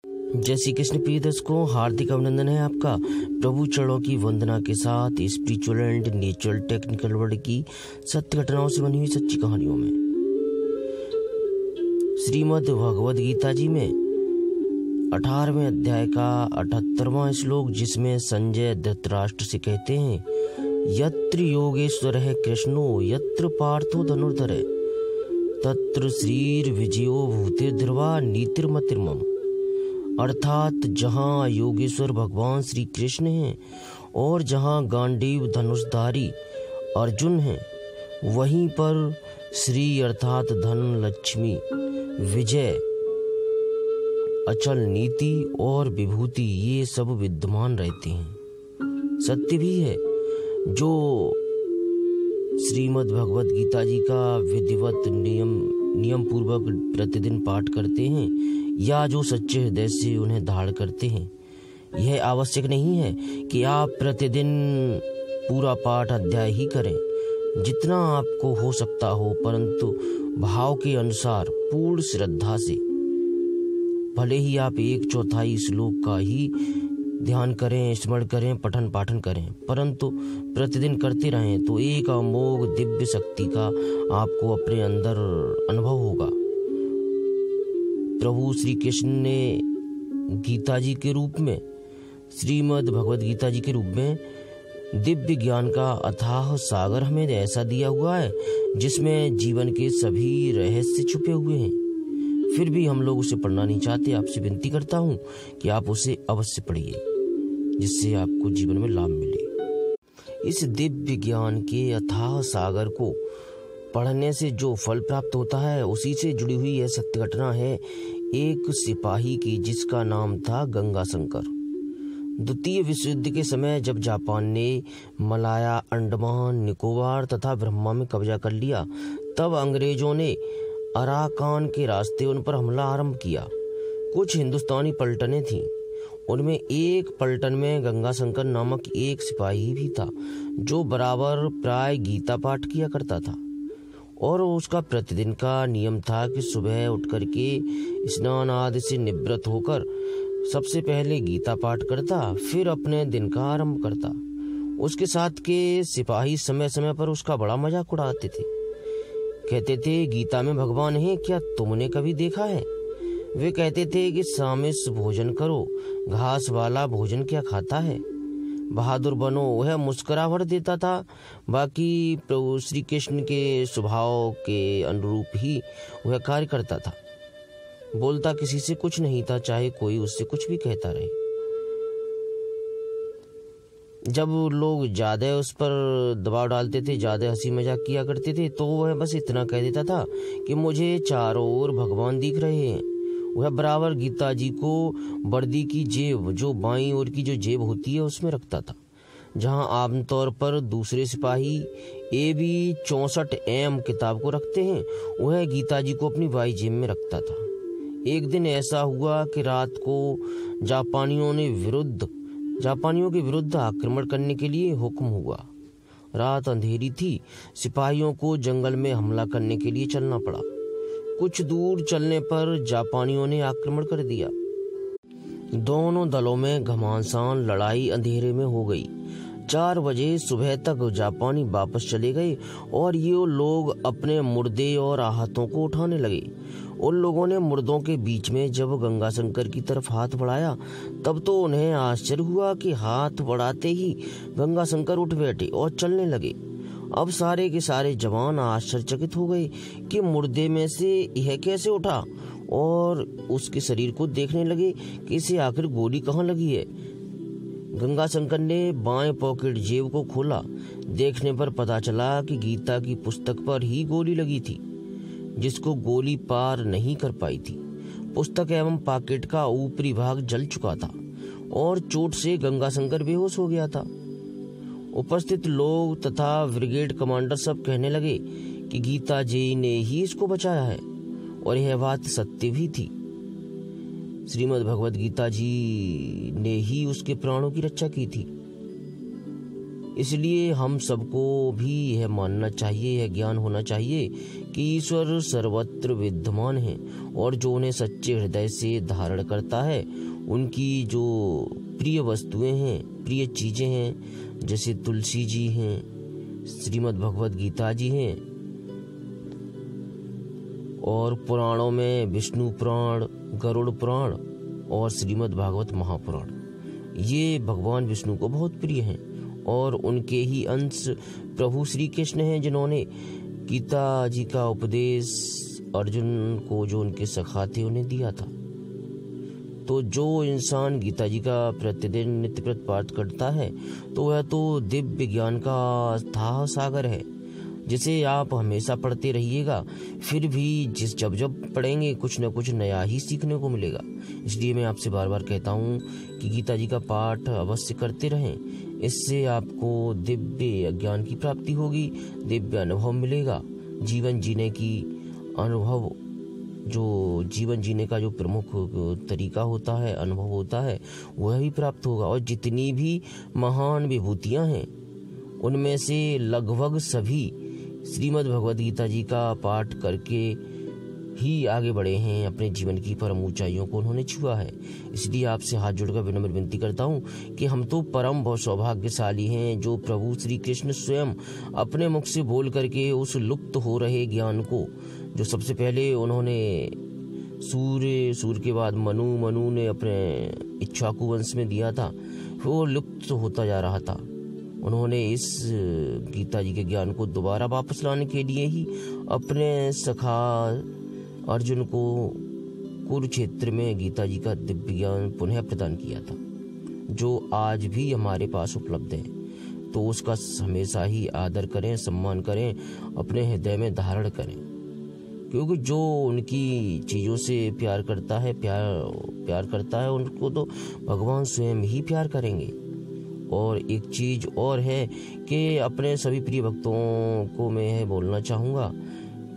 जय श्री कृष्ण प्रिय दर्शकों, हार्दिक अभिनंदन है आपका प्रभु चरणों की वंदना के साथ spiritual and natural technical world की सत्य घटनाओं से बनी हुई सच्ची कहानियों में। श्रीमद् भगवद गीता जी में 18वें अध्याय का 78वां श्लोक, जिसमें संजय धृतराष्ट्र से कहते हैं, यत्र योगेश्वरः कृष्णो यत्र पार्थो धनुर्धरः तत्र श्रीर विजयो भूतिर्ध्रुवा नीतिर्मतिर्मम। अर्थात जहाँ योगेश्वर भगवान श्री कृष्ण हैं और जहाँ गांडीव धनुषधारी अर्जुन हैं, वहीं पर श्री अर्थात धन, लक्ष्मी, विजय, अचल नीति और विभूति ये सब विद्यमान रहते हैं। सत्य भी है, जो श्रीमद् भगवद गीता जी का विधिवत नियम पूर्वक प्रतिदिन पाठ करते हैं या जो सच्चे हृदय से उन्हें धारण करते हैं। यह आवश्यक नहीं है कि आप प्रतिदिन पूरा पाठ अध्याय ही करें, जितना आपको हो सकता हो, परंतु भाव के अनुसार पूर्ण श्रद्धा से। भले ही आप 1/4 श्लोक का ही ध्यान करें, स्मरण करें, पठन पाठन करें, परंतु प्रतिदिन करते रहें तो एक अमोघ दिव्य शक्ति का आपको अपने अंदर अनुभव होगा। प्रभु श्री कृष्ण ने गीता जी के रूप में, श्रीमद् भगवद गीता जी के रूप में दिव्य ज्ञान का अथाह सागर हमें ऐसा दिया हुआ है, जिसमें जीवन के सभी रहस्य छुपे हुए हैं। फिर भी हम लोग उसे पढ़ना नहीं चाहते। आपसे विनती करता हूँ कि आप उसे अवश्य पढ़िए, जिससे आपको जीवन में लाभ मिले। इस दिव्य ज्ञान के अथाह सागर को पढ़ने से जो फल प्राप्त होता है, उसी से जुड़ी हुई यह सत्य घटना है एक सिपाही की, जिसका नाम था गंगाशंकर। द्वितीय विश्व युद्ध के समय जब जापान ने मलाया, अंडमान, निकोबार तथा ब्रह्मा में कब्जा कर लिया, तब अंग्रेजों ने अराकान के रास्ते उन पर हमला आरंभ किया। कुछ हिंदुस्तानी पलटनें थीं, उनमें एक पलटन में गंगाशंकर नामक एक सिपाही भी था, जो बराबर प्राय गीता पाठ किया करता था। और उसका प्रतिदिन का नियम था कि सुबह उठ करके स्नान आदि से निवृत्त होकर सबसे पहले गीता पाठ करता, फिर अपने दिन का आरंभ करता। उसके साथ के सिपाही समय समय पर उसका बड़ा मजाक उड़ाते थे। कहते थे, गीता में भगवान है क्या तुमने कभी देखा है? वे कहते थे कि सामिस भोजन करो, घास वाला भोजन क्या खाता है? बहादुर बनो। वह मुस्कुराहट देता था। बाकी प्रभु श्री कृष्ण के स्वभाव के अनुरूप ही वह कार्य करता था। बोलता किसी से कुछ नहीं था, चाहे कोई उससे कुछ भी कहता रहे। जब लोग ज्यादा उस पर दबाव डालते थे, ज्यादा हंसी मजाक किया करते थे, तो वह बस इतना कह देता था कि मुझे चारों ओर भगवान दिख रहे हैं। वह बराबर गीता जी को वर्दी की जेब, जो बाईं ओर की जो जेब होती है, उसमें रखता था, जहां आमतौर पर दूसरे सिपाही AB 64M किताब को रखते हैं, वह गीता जी को अपनी बाईं जेब में रखता था। एक दिन ऐसा हुआ कि रात को जापानियों के विरुद्ध आक्रमण करने के लिए हुक्म हुआ। रात अंधेरी थी, सिपाहियों को जंगल में हमला करने के लिए चलना पड़ा। कुछ दूर चलने पर जापानियों ने आक्रमण कर दिया। दोनों दलों में घमासान लड़ाई अंधेरे में हो गई। 4 बजे सुबह तक जापानी वापस चले गए और ये लोग अपने मुर्दे और आहतों को उठाने लगे। उन लोगों ने मुर्दों के बीच में जब गंगाशंकर की तरफ हाथ बढ़ाया, तब तो उन्हें आश्चर्य हुआ कि हाथ बढ़ाते ही गंगाशंकर उठ बैठे और चलने लगे। अब सारे के सारे जवान आश्चर्यचकित हो गए कि मुर्दे में से यह कैसे उठा, और उसके शरीर को देखने लगे कि इसे आखिर गोली कहाँ लगी है। गंगाशंकर ने बाएं पॉकेट जेब को खोला। देखने पर पता चला कि गीता की पुस्तक पर ही गोली लगी थी, जिसको गोली पार नहीं कर पाई थी। पुस्तक एवं पॉकेट का ऊपरी भाग जल चुका था और चोट से गंगाशंकर बेहोश हो गया था। उपस्थित लोग तथा ब्रिगेड कमांडर सब कहने लगे कि गीता जी ने ही इसको बचाया है, और यह बात सत्य भी थी। श्रीमद् भगवद गीता जी ने ही उसके प्राणों की रक्षा की थी। इसलिए हम सबको भी यह मानना चाहिए, यह ज्ञान होना चाहिए कि ईश्वर सर्वत्र विद्यमान है और जो उन्हें सच्चे हृदय से धारण करता है उनकी जो प्रिय वस्तुएं हैं, प्रिय चीजें हैं, जैसे तुलसी जी हैं, श्रीमद् भगवद गीता जी हैं, और पुराणों में विष्णु पुराण, गरुड़ पुराण और श्रीमद् भागवत महापुराण, ये भगवान विष्णु को बहुत प्रिय हैं और उनके ही अंश प्रभु श्री कृष्ण हैं, जिन्होंने गीता जी का उपदेश अर्जुन को, जो उनके सखा थे, उन्हें दिया था। तो जो इंसान गीता जी का प्रतिदिन नित्य प्रत पाठ करता है तो वह तो दिव्य ज्ञान का अथाह सागर है, जिसे आप हमेशा पढ़ते रहिएगा। फिर भी जब जब पढ़ेंगे कुछ न कुछ नया ही सीखने को मिलेगा। इसलिए मैं आपसे बार बार कहता हूँ कि गीता जी का पाठ अवश्य करते रहें। इससे आपको दिव्य ज्ञान की प्राप्ति होगी, दिव्य अनुभव मिलेगा। जीवन जीने की अनुभव, जो जीवन जीने का जो प्रमुख तरीका होता है, अनुभव होता है, वह भी प्राप्त होगा। और जितनी भी महान विभूतियाँ हैं उनमें से लगभग सभी श्रीमद् भगवद गीता जी का पाठ करके ही आगे बढ़े हैं, अपने जीवन की परम ऊंचाइयों को उन्होंने छुआ है। इसलिए आपसे हाथ जोड़कर विनम्र विनती करता हूँ कि हम तो परम बहुत सौभाग्यशाली हैं, जो प्रभु श्री कृष्ण स्वयं अपने मुख से बोल करके उस लुप्त हो रहे ज्ञान को, जो सबसे पहले उन्होंने सूर्य के बाद मनु ने अपने इक्ष्वाकु वंश में दिया था, वो लुप्त होता जा रहा था। उन्होंने इस गीता जी के ज्ञान को दोबारा वापस लाने के लिए ही अपने सखा अर्जुन को कुरुक्षेत्र में गीता जी का दिव्य ज्ञान पुनः प्रदान किया था, जो आज भी हमारे पास उपलब्ध है। तो उसका हमेशा ही आदर करें, सम्मान करें, अपने हृदय में धारण करें, क्योंकि जो उनकी चीज़ों से प्यार करता है उनको तो भगवान स्वयं ही प्यार करेंगे। और एक चीज़ और है कि अपने सभी प्रिय भक्तों को मैं यह बोलना चाहूँगा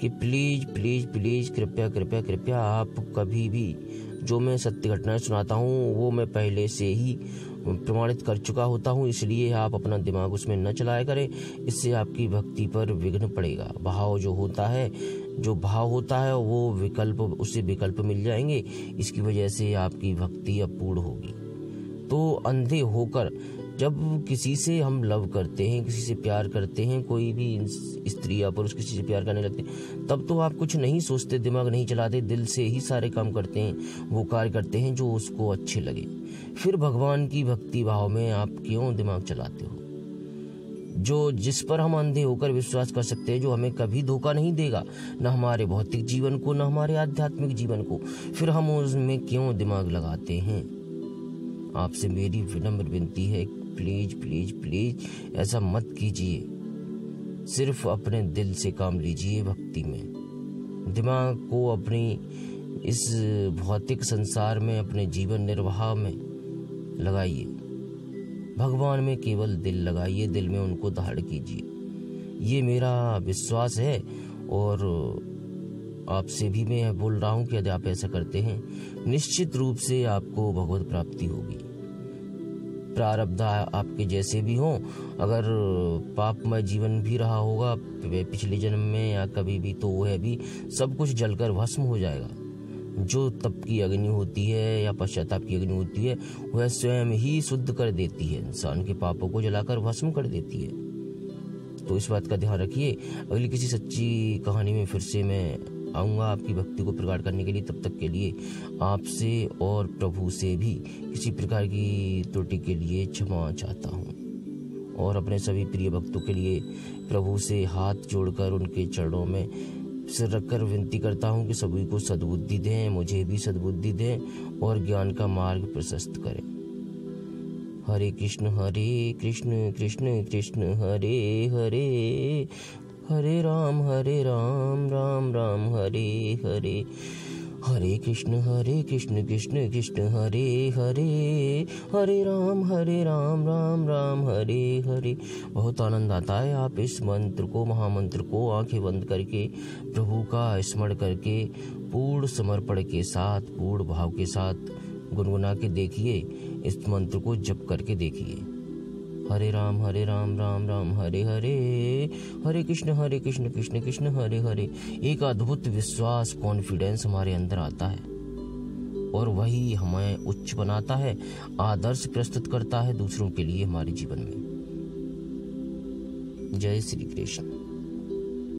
कि प्लीज़ प्लीज़ प्लीज़ कृपया कृपया कृपया आप कभी भी जो मैं सत्य घटनाएं सुनाता हूँ वो मैं पहले से ही प्रमाणित कर चुका होता हूँ, इसलिए आप अपना दिमाग उसमें न चलाया करें। इससे आपकी भक्ति पर विघ्न पड़ेगा। भाव जो होता है वो उससे विकल्प मिल जाएंगे। इसकी वजह से आपकी भक्ति अपूर्ण होगी। तो अंधे होकर जब किसी से हम लव करते हैं, किसी से प्यार करते हैं, कोई भी स्त्री या पुरुष किसी से प्यार करने लगते हैं, तब तो आप कुछ नहीं सोचते, दिमाग नहीं चलाते, दिल से ही सारे काम करते हैं, वो कार्य करते हैं जो उसको अच्छे लगे। फिर भगवान की भक्ति भाव में आप क्यों दिमाग चलाते हो? जिस पर हम अंधे होकर विश्वास कर सकते हैं, जो हमें कभी धोखा नहीं देगा, न हमारे भौतिक जीवन को, न हमारे आध्यात्मिक जीवन को, फिर हम उसमें क्यों दिमाग लगाते हैं? आपसे मेरी विनम्र विनती है, प्लीज प्लीज प्लीज ऐसा मत कीजिए। सिर्फ अपने दिल से काम लीजिए भक्ति में। दिमाग को अपनी इस भौतिक संसार में, अपने जीवन निर्वाह में लगाइए। भगवान में केवल दिल लगाइए, दिल में उनको धारण कीजिए। ये मेरा विश्वास है और आपसे भी मैं बोल रहा हूँ कि यदि आप ऐसा करते हैं, निश्चित रूप से आपको भगवत प्राप्ति होगी। प्रारब्ध आपके जैसे भी हों, अगर पापमय जीवन भी रहा होगा पिछले जन्म में या कभी भी, तो वह भी सब कुछ जलकर भस्म हो जाएगा। जो तप की अग्नि होती है या पश्चाताप की अग्नि होती है, वह स्वयं ही शुद्ध कर देती है, इंसान के पापों को जलाकर भस्म कर देती है। तो इस बात का ध्यान रखिए। अगली किसी सच्ची कहानी में फिर से मैं आऊँगा आपकी भक्ति को प्रगाढ़ करने के लिए। तब तक के लिए आपसे और प्रभु से भी किसी प्रकार की त्रुटि के लिए क्षमा चाहता हूँ, और अपने सभी प्रिय भक्तों के लिए प्रभु से हाथ जोड़कर उनके चरणों में सिर रखकर विनती करता हूँ कि सभी को सद्बुद्धि दें, मुझे भी सद्बुद्धि दें और ज्ञान का मार्ग प्रशस्त करें। हरे कृष्ण कृष्ण कृष्ण हरे हरे, हरे राम राम राम हरे हरे, हरे कृष्ण कृष्ण कृष्ण हरे हरे, हरे राम राम हरे हरे। बहुत आनंद आता है। आप इस मंत्र को, महामंत्र को आंखें बंद करके प्रभु का स्मरण करके पूर्ण समर्पण के साथ, पूर्ण भाव के साथ गुनगुना के देखिए। इस मंत्र को जप करके देखिए। हरे राम राम राम हरे हरे, हरे कृष्ण कृष्ण कृष्ण हरे हरे। एक अद्भुत विश्वास, कॉन्फिडेंस हमारे अंदर आता है और वही हमें उच्च बनाता है, आदर्श प्रस्तुत करता है दूसरों के लिए हमारे जीवन में। जय श्री कृष्ण।